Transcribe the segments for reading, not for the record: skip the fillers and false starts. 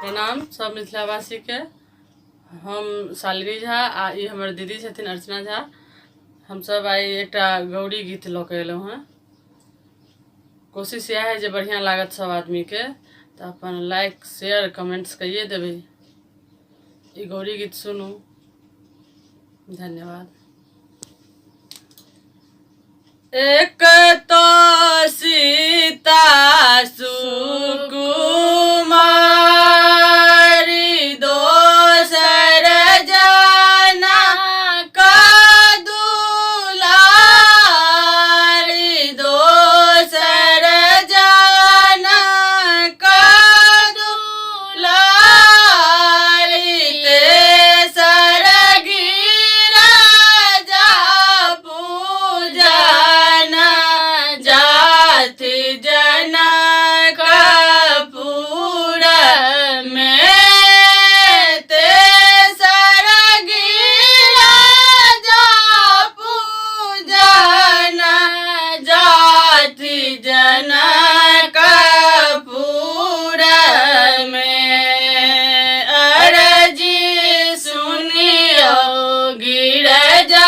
प्रणाम सब मिथिलावासी के। हम शालिनी झा आ ई हमर दीदी छथिन अर्चना झा। हम सब आई एक गौरी गीत लऽ के एलहुँ हैं। कोशिश यह है जे बढ़िया लागत सब आदमी के, तो अपन लाइक शेयर कमेंट्स करिए देवे। ई गौरी गीत सुनू। धन्यवाद। एक तो सीता सुकुमारी, दोसर जना का दुलारी, दोसर जना का दुलारी, तेसर गिरिजा पूजन जाति जनक पुर में, तेसर गिरिजा पूजन जाति जनक पुर में। अरजी सुनियो गिरजा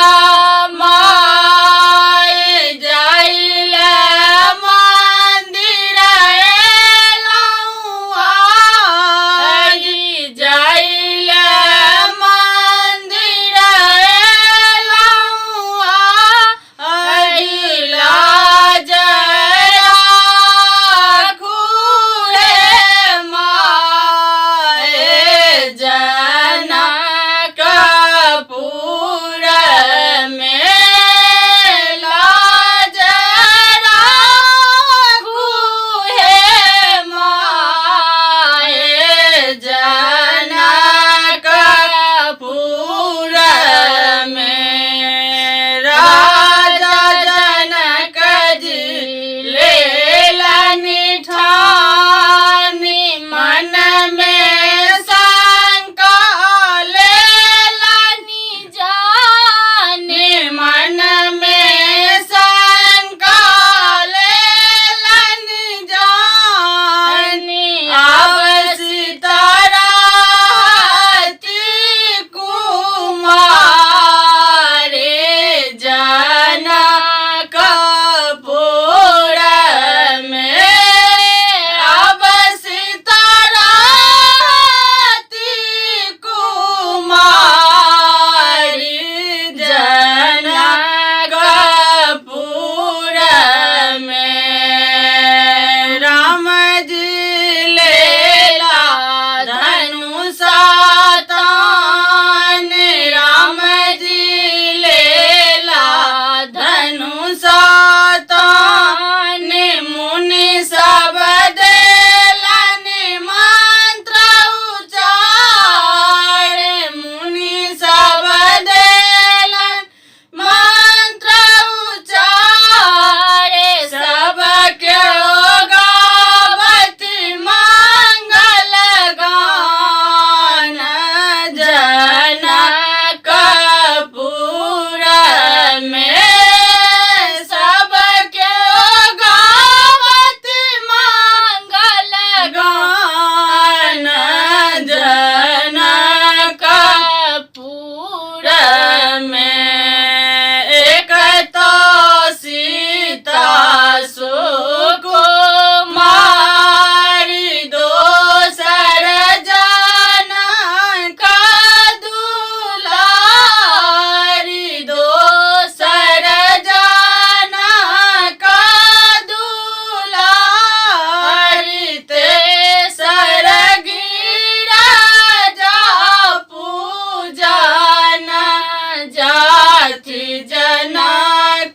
जनक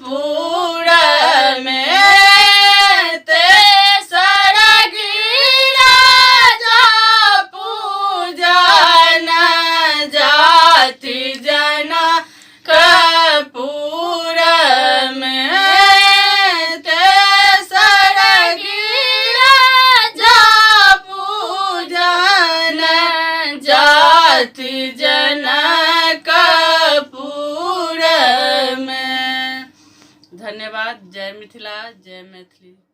पुर में, तेसर गिरिजा पूजन जाति जनक पुर में, तेसर गिरिजा पूजन जाति जनक पुर में। धन्यवाद। जय मिथिला, जय मैथिली।